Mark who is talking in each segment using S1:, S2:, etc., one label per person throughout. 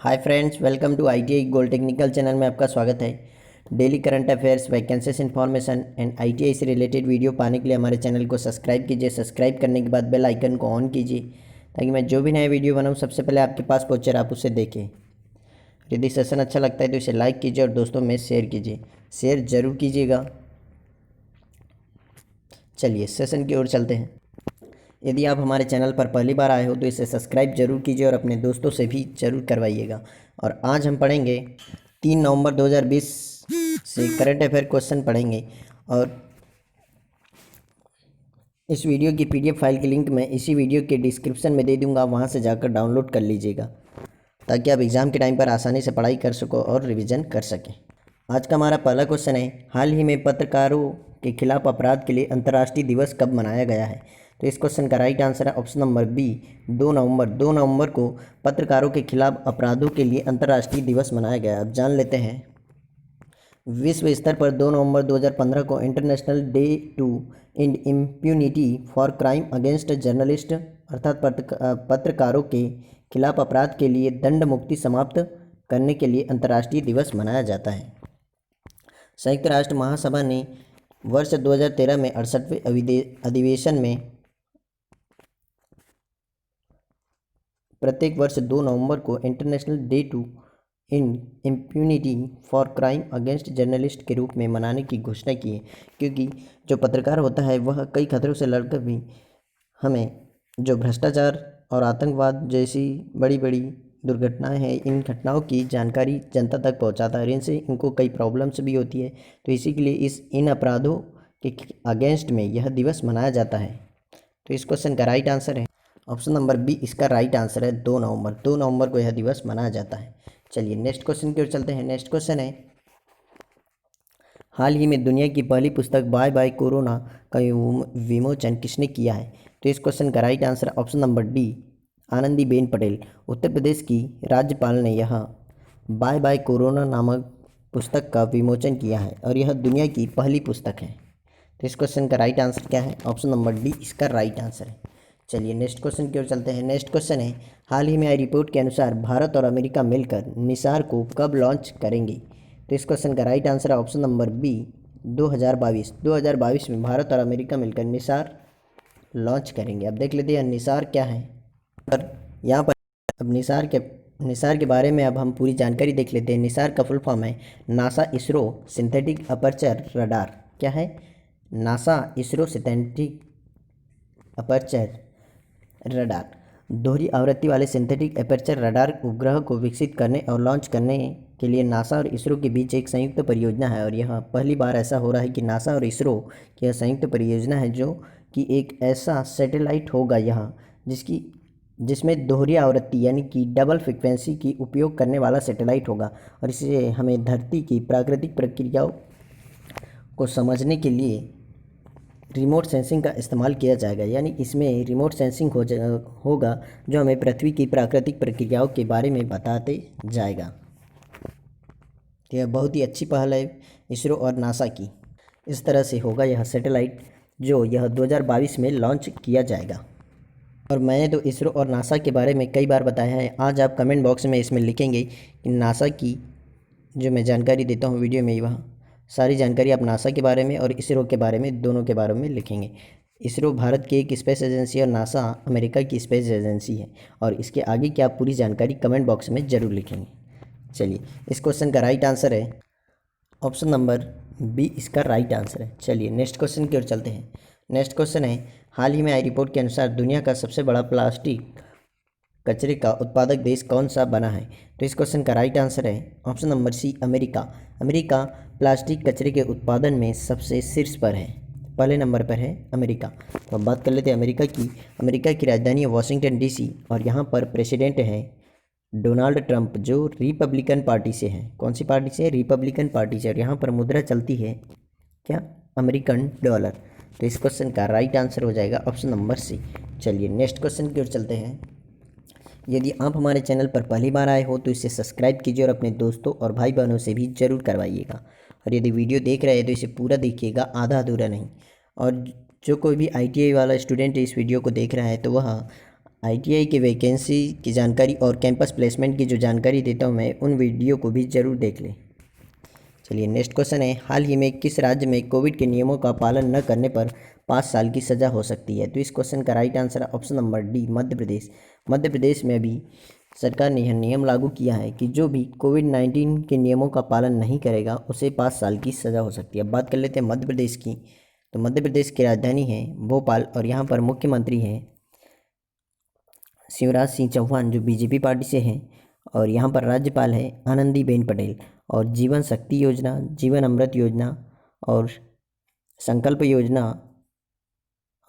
S1: Hi friends, welcome to ITI gold technical channel में आपका स्वागत है। Daily current affairs, vacancies information and ITI से रिलेटेड वीडियो पाने के लिए हमारे चैनल को सब्सक्राइब कीजिए। सब्सक्राइब करने के बाद बेल आइकन को ऑन कीजिए ताकि मैं जो भी नया वीडियो बनाऊँ सबसे पहले आपके पास पहुँचे और आप उसे देखें। यदि सेशन अच्छा लगता है तो इसे लाइक कीजिए और दोस्तों में शेयर कीजिए। शेयर ज़रूर कीजिएगा। चलिए सेशन की ओर चलते हैं। यदि आप हमारे चैनल पर पहली बार आए हो तो इसे सब्सक्राइब जरूर कीजिए और अपने दोस्तों से भी ज़रूर करवाइएगा। और आज हम पढ़ेंगे 3 नवंबर 2020 से करंट अफेयर क्वेश्चन पढ़ेंगे। और इस वीडियो की पीडीएफ फाइल की लिंक मैं इसी वीडियो के डिस्क्रिप्शन में दे दूंगा, वहां से जाकर डाउनलोड कर लीजिएगा ताकि आप एग्ज़ाम के टाइम पर आसानी से पढ़ाई कर सको और रिवीजन कर सकें। आज का हमारा पहला क्वेश्चन है, हाल ही में पत्रकारों के खिलाफ अपराध के लिए अंतर्राष्ट्रीय दिवस कब मनाया गया है? तो इस क्वेश्चन का राइट आंसर है ऑप्शन नंबर बी, 2 नवंबर को पत्रकारों के खिलाफ अपराधों के लिए अंतर्राष्ट्रीय दिवस मनाया गया। अब जान लेते हैं। विश्व स्तर पर 2 नवंबर 2015 को international day to end impunity for crime against journalist अर्थात पत्रकारों के खिलाफ अपराध के लिए दंड मुक्ति समाप्त करने के लिए अंतर्राष्ट्रीय दिवस मनाया जाता है। संयुक्त राष्ट्र महासभा ने वर्ष 2013 में 68वें अधिवेशन में प्रत्येक वर्ष 2 नवंबर को international day to end impunity for crime against journalist के रूप में मनाने की घोषणा की है, क्योंकि जो पत्रकार होता है वह कई खतरों से लड़कर भी हमें जो भ्रष्टाचार और आतंकवाद जैसी बड़ी बड़ी दुर्घटनाएं हैं, इन घटनाओं की जानकारी जनता तक पहुंचाता है और इनसे इनको कई प्रॉब्लम्स भी होती है। तो इसी के लिए इन अपराधों के अगेंस्ट में यह दिवस मनाया जाता है। तो इस क्वेश्चन का राइट आंसर है ऑप्शन नंबर बी। इसका राइट आंसर है 2 नवंबर को यह दिवस मनाया जाता है। चलिए नेक्स्ट क्वेश्चन की ओर चलते हैं। नेक्स्ट क्वेश्चन है, हाल ही में दुनिया की पहली पुस्तक बाय बाय कोरोना का विमोचन किसने किया है? तो इस क्वेश्चन का राइट आंसर है option number D, Anandiben Patel. Uttar Pradesh की राज्यपाल ने यह बाय बाय कोरोना नामक पुस्तक का विमोचन किया है और यह दुनिया की पहली पुस्तक है। तो इस क्वेश्चन का राइट आंसर क्या है? ऑप्शन नंबर डी इसका राइट आंसर है। चलिए नेक्स्ट क्वेश्चन की ओर चलते हैं। नेक्स्ट क्वेश्चन है, हाल ही में आई रिपोर्ट के अनुसार भारत और अमेरिका मिलकर निसार को कब लॉन्च करेंगे? तो इस क्वेश्चन का राइट आंसर है ऑप्शन नंबर बी, 2022 में भारत और अमेरिका मिलकर निसार लॉन्च करेंगे। अब देख लेते हैं निसार क्या है। पर यहाँ पर अब निसार के बारे में अब हम पूरी जानकारी देख लेते हैं। निसार का फुल फॉर्म है NASA ISRO synthetic aperture radar. क्या है? NASA ISRO synthetic aperture radar. दोहरी आवृत्ति वाले सिंथेटिक अपर्चर रडार उपग्रह को विकसित करने और लॉन्च करने के लिए नासा और इसरो के बीच एक संयुक्त परियोजना है और यह पहली बार ऐसा हो रहा है कि नासा और इसरो की यह संयुक्त परियोजना है जो कि एक ऐसा सैटेलाइट होगा यहाँ जिसमें दोहरी आवृत्ति यानी कि डबल फ्रिक्वेंसी की उपयोग करने वाला सैटेलाइट होगा और इससे हमें धरती की प्राकृतिक प्रक्रियाओं को समझने के लिए रिमोट सेंसिंग का इस्तेमाल किया जाएगा। यानी इसमें रिमोट सेंसिंग होगा जो हमें पृथ्वी की प्राकृतिक प्रक्रियाओं के बारे में बताते जाएगा। तो यह बहुत ही अच्छी पहल है इसरो और नासा की। इस तरह से होगा यह सैटेलाइट जो यह 2022 में लॉन्च किया जाएगा। और मैंने तो इसरो और नासा के बारे में कई बार बताया है। आज आप कमेंट बॉक्स में इसमें लिखेंगे कि नासा की जो मैं जानकारी देता हूँ वीडियो में, वह सारी जानकारी आप नासा के बारे में और इसरो के बारे में, दोनों के बारे में लिखेंगे। इसरो भारत की एक स्पेस एजेंसी है और नासा अमेरिका की स्पेस एजेंसी है और इसके आगे की आप पूरी जानकारी कमेंट बॉक्स में ज़रूर लिखेंगे। चलिए इस क्वेश्चन का राइट आंसर है ऑप्शन नंबर बी, इसका राइट आंसर है। चलिए नेक्स्ट क्वेश्चन की ओर चलते हैं। नेक्स्ट क्वेश्चन है, हाल ही में आई रिपोर्ट के अनुसार दुनिया का सबसे बड़ा प्लास्टिक कचरे का उत्पादक देश कौन सा बना है? तो इस क्वेश्चन का राइट आंसर है option number C, America. America plastic कचरे के उत्पादन में सबसे शीर्ष पर है, पहले नंबर पर है अमेरिका। तो अब बात कर लेते हैं अमेरिका की। अमेरिका की राजधानी है वाशिंगटन डीसी और यहाँ पर प्रेसिडेंट हैं डोनाल्ड ट्रंप जो रिपब्लिकन पार्टी से हैं। कौन सी पार्टी से? रिपब्लिकन पार्टी से। और यहाँ पर मुद्रा चलती है क्या? American dollar. तो इस क्वेश्चन का राइट आंसर हो जाएगा ऑप्शन नंबर सी। चलिए नेक्स्ट क्वेश्चन की ओर चलते हैं। यदि आप हमारे चैनल पर पहली बार आए हो तो इसे सब्सक्राइब कीजिए और अपने दोस्तों और भाई बहनों से भी ज़रूर करवाइएगा। और यदि वीडियो देख रहे हैं तो इसे पूरा देखिएगा, आधा अधूरा नहीं। और जो कोई भी आईटीआई वाला स्टूडेंट इस वीडियो को देख रहा है तो वह आईटीआई की वैकेंसी की जानकारी और कैंपस प्लेसमेंट की जो जानकारी देता हूँ मैं, उन वीडियो को भी ज़रूर देख लें। चलिए नेक्स्ट क्वेश्चन है, हाल ही में किस राज्य में कोविड के नियमों का पालन न करने पर 5 साल की सज़ा हो सकती है? तो इस क्वेश्चन का राइट आंसर है option number D, Madhya Pradesh. Madhya Pradesh में अभी सरकार ने यह नियम लागू किया है कि जो भी कोविड-19 के नियमों का पालन नहीं करेगा उसे 5 साल की सज़ा हो सकती है। अब बात कर लेते हैं मध्य प्रदेश की। तो मध्य प्रदेश की राजधानी है भोपाल और यहाँ पर मुख्यमंत्री हैं शिवराज सिंह चौहान जो बीजेपी पार्टी से हैं, और यहाँ पर राज्यपाल है आनंदीबेन पटेल। और जीवन शक्ति योजना, जीवन अमृत योजना और संकल्प योजना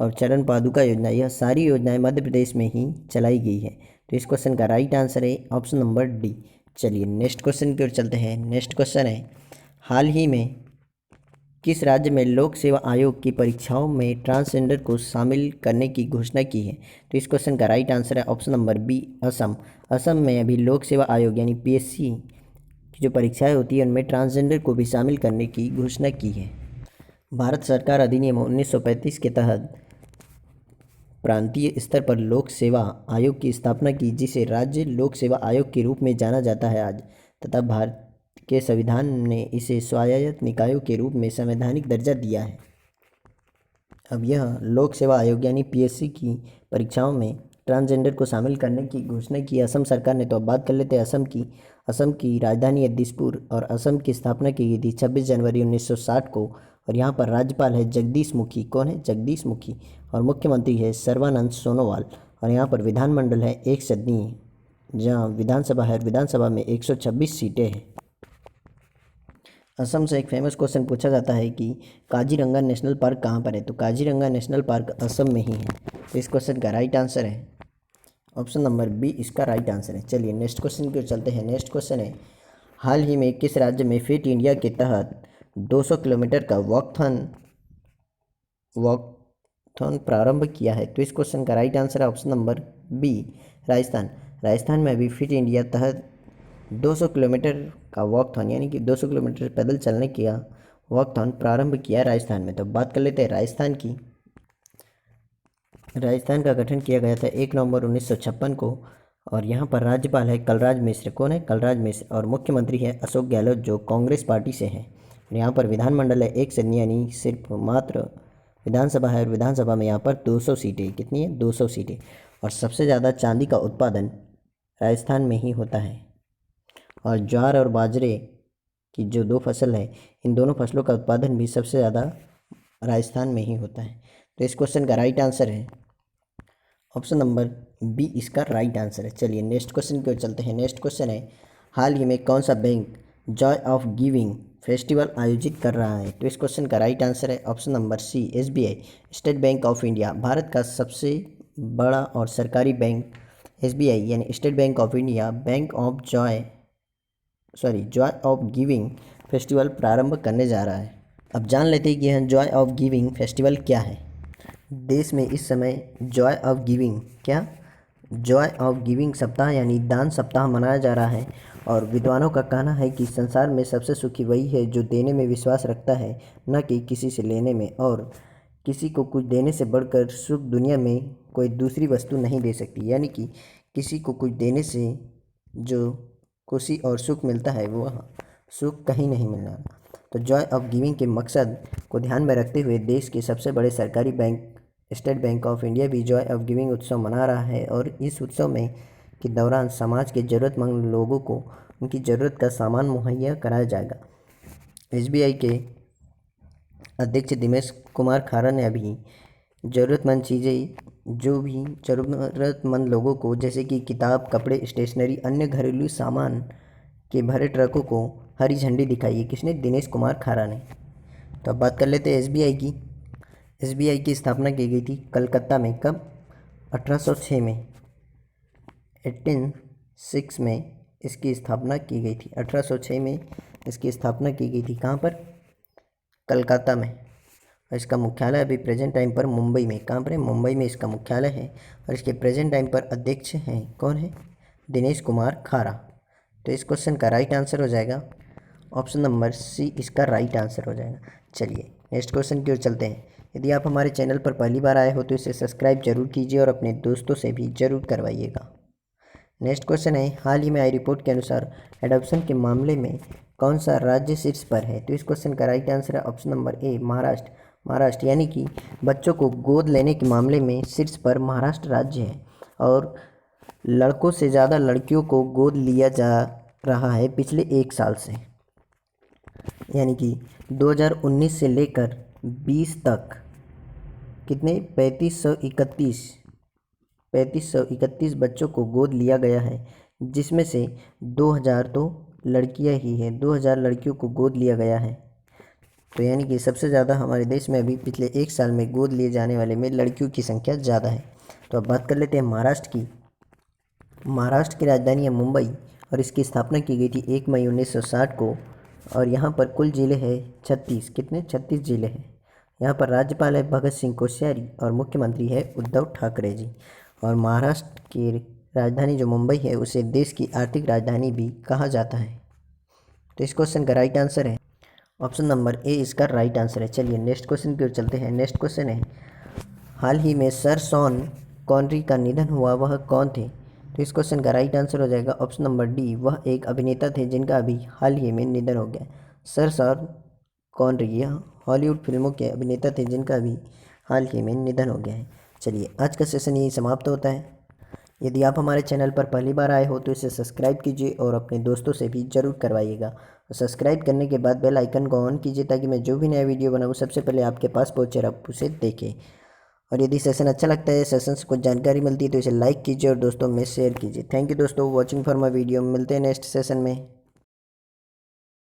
S1: और चरण पादुका योजना, यह सारी योजनाएं मध्य प्रदेश में ही चलाई गई है। तो इस क्वेश्चन का राइट आंसर है ऑप्शन नंबर डी। चलिए नेक्स्ट क्वेश्चन की ओर चलते हैं। नेक्स्ट क्वेश्चन है, हाल ही में किस राज्य में लोक सेवा आयोग की परीक्षाओं में ट्रांसजेंडर को शामिल करने की घोषणा की है? तो इस क्वेश्चन का राइट आंसर है option number B, Assam. Assam में अभी लोक सेवा आयोग यानी पीएससी की जो परीक्षाएं होती है उनमें ट्रांसजेंडर को भी शामिल करने की घोषणा की है। भारत सरकार अधिनियम 1935 के तहत प्रांतीय स्तर पर लोक सेवा आयोग की स्थापना की, जिसे राज्य लोक सेवा आयोग के रूप में जाना जाता है आज, तथा भारत के संविधान ने इसे स्वायत्त निकायों के रूप में संवैधानिक दर्जा दिया है। अब यह लोक सेवा आयोग यानी पीएससी की परीक्षाओं में ट्रांसजेंडर को शामिल करने की घोषणा की असम सरकार ने। तो अब बात कर लेते हैं असम की। असम की राजधानी है दिसपुर और असम की स्थापना की गई थी 26 जनवरी 1960 को। और यहाँ पर राज्यपाल है जगदीश मुखी। कौन है? जगदीश मुखी। और मुख्यमंत्री है सर्बानंद सोनोवाल। और यहाँ पर विधानमंडल है एक सदनीय, जहाँ विधानसभा है, विधानसभा में 126 सीटें हैं। असम से एक फेमस क्वेश्चन पूछा जाता है कि काजीरंगा नेशनल पार्क कहाँ पर है? तो काजीरंगा नेशनल पार्क असम में ही है। तो इस क्वेश्चन का राइट आंसर है ऑप्शन नंबर बी, इसका राइट आंसर है। चलिए नेक्स्ट क्वेश्चन की ओर चलते हैं। नेक्स्ट क्वेश्चन है, हाल ही में किस राज्य में फिट इंडिया के तहत 200 किलोमीटर का वॉकथॉन प्रारंभ किया है? तो इस क्वेश्चन का राइट आंसर है option number B, Rajasthan. Rajasthan में अभी फिट इंडिया तहत 200 किलोमीटर का वॉकथॉन यानी कि 200 किलोमीटर पैदल चलने का वॉकथॉन प्रारंभ किया राजस्थान में। तो बात कर लेते हैं राजस्थान की। राजस्थान का गठन किया गया था 1 नवंबर 1956 को। और यहाँ पर राज्यपाल है कलराज मिश्र। कौन है? कलराज मिश्र। और मुख्यमंत्री है अशोक गहलोत जो कांग्रेस पार्टी से हैं। और यहाँ पर विधानमंडल है एक सदनीय यानी सिर्फ मात्र विधानसभा है, और विधानसभा में यहाँ पर 200 सीटें। कितनी है? 200 सीटें। और सबसे ज़्यादा चांदी का उत्पादन राजस्थान में ही होता है। और ज्वार और बाजरे की जो 2 फसल है, इन दोनों फसलों का उत्पादन भी सबसे ज़्यादा राजस्थान में ही होता है। तो इस क्वेश्चन का राइट आंसर है ऑप्शन नंबर बी, इसका राइट आंसर है। चलिए नेक्स्ट क्वेश्चन की ओर चलते हैं। नेक्स्ट क्वेश्चन है, हाल ही में कौन सा bank joy of giving festival आयोजित कर रहा है? तो इस क्वेश्चन का राइट आंसर है option number C, SBI, state bank of India. Bharat का सबसे बड़ा और सरकारी बैंक एसबीआई यानी state bank of India joy of giving festival प्रारंभ करने जा रहा है। अब जान लेते हैं कि यह जॉय ऑफ गिविंग फेस्टिवल क्या है। देश में इस समय जॉय ऑफ गिविंग सप्ताह यानी दान सप्ताह मनाया जा रहा है। और विद्वानों का कहना है कि संसार में सबसे सुखी वही है जो देने में विश्वास रखता है, न कि किसी से लेने में। और किसी को कुछ देने से बढ़कर सुख दुनिया में कोई दूसरी वस्तु नहीं दे सकती। यानी कि किसी को कुछ देने से जो खुशी और सुख मिलता है वह सुख कहीं नहीं मिलना। तो जॉय ऑफ गिविंग के मकसद को ध्यान में रखते हुए देश के सबसे बड़े सरकारी bank state bank of India भी जॉय ऑफ गिविंग उत्सव मना रहा है। और इस उत्सव में के दौरान समाज के ज़रूरतमंद लोगों को उनकी ज़रूरत का सामान मुहैया कराया जाएगा। एसबीआई के अध्यक्ष दिनेश कुमार खारा ने अभी ज़रूरतमंद चीज़ें, जो भी ज़रूरतमंद लोगों को, जैसे कि किताब, कपड़े, स्टेशनरी, अन्य घरेलू सामान के भरे ट्रकों को हरी झंडी दिखाई है। किसने? दिनेश कुमार खारा ने। तो अब बात कर लेते हैं एसबीआई की। एसबीआई की स्थापना की गई थी कलकत्ता में। कब? 1806 में, 1806 में इसकी स्थापना की गई थी। 1806 में इसकी स्थापना की गई थी। कहाँ पर? कलकत्ता में। और इसका मुख्यालय अभी प्रेजेंट टाइम पर मुंबई में। कहाँ पर है? मुंबई में इसका मुख्यालय है। और इसके प्रेजेंट टाइम पर अध्यक्ष हैं कौन है? दिनेश कुमार खारा। तो इस क्वेश्चन का राइट आंसर हो जाएगा ऑप्शन नंबर सी, इसका राइट आंसर हो जाएगा। चलिए नेक्स्ट क्वेश्चन की ओर चलते हैं। यदि आप हमारे चैनल पर पहली बार आए हो तो इसे सब्सक्राइब जरूर कीजिए और अपने दोस्तों से भी ज़रूर करवाइएगा। नेक्स्ट क्वेश्चन है, हाल ही में आई रिपोर्ट के अनुसार एडॉप्शन के मामले में कौन सा राज्य शीर्ष पर है? तो इस क्वेश्चन का राइट आंसर है option number A, Maharashtra. Maharashtra यानी कि बच्चों को गोद लेने के मामले में शीर्ष पर महाराष्ट्र राज्य है और लड़कों से ज़्यादा लड़कियों को गोद लिया जा रहा है पिछले 1 साल से, यानी कि 2019 से लेकर 20 तक कितने 3531 बच्चों को गोद लिया गया है, जिसमें से 2000 तो लड़कियां ही हैं, 2000 लड़कियों को गोद लिया गया है। तो यानी कि सबसे ज़्यादा हमारे देश में अभी पिछले 1 साल में गोद लिए जाने वाले में लड़कियों की संख्या ज़्यादा है। तो अब बात कर लेते हैं महाराष्ट्र की। महाराष्ट्र की राजधानी है मुंबई और इसकी स्थापना की गई थी 1 मई 1960 को और यहाँ पर कुल ज़िले हैं 36। कितने 36 ज़िले हैं। यहाँ पर राज्यपाल है भगत सिंह कोश्यारी और मुख्यमंत्री है उद्धव ठाकरे जी। और महाराष्ट्र की राजधानी जो मुंबई है उसे देश की आर्थिक राजधानी भी कहा जाता है। तो इस क्वेश्चन का राइट आंसर है ऑप्शन नंबर ए, इसका राइट आंसर है। चलिए नेक्स्ट क्वेश्चन की ओर चलते हैं। नेक्स्ट क्वेश्चन है, हाल ही में सर शॉन कॉनरी का निधन हुआ, वह कौन थे? तो इस क्वेश्चन का राइट आंसर हो जाएगा ऑप्शन नंबर डी, वह एक अभिनेता थे जिनका अभी हाल ही में निधन हो गया। सर शॉन कॉनरी यह हॉलीवुड फिल्मों के अभिनेता थे जिनका अभी हाल ही में निधन हो गया है। चलिए आज का सेशन यही समाप्त होता है। यदि आप हमारे चैनल पर पहली बार आए हो तो इसे सब्सक्राइब कीजिए और अपने दोस्तों से भी ज़रूर करवाइएगा। और सब्सक्राइब करने के बाद बेल आइकन को ऑन कीजिए ताकि मैं जो भी नया वीडियो बनाऊँ सबसे पहले आपके पास पहुँचे और आप उसे देखें। और यदि सेशन अच्छा लगता है, सेशन से कुछ जानकारी मिलती है तो इसे लाइक कीजिए और दोस्तों में शेयर कीजिए। थैंक यू दोस्तों वॉचिंग फॉर माई वीडियो। मिलते हैं नेक्स्ट सेशन में।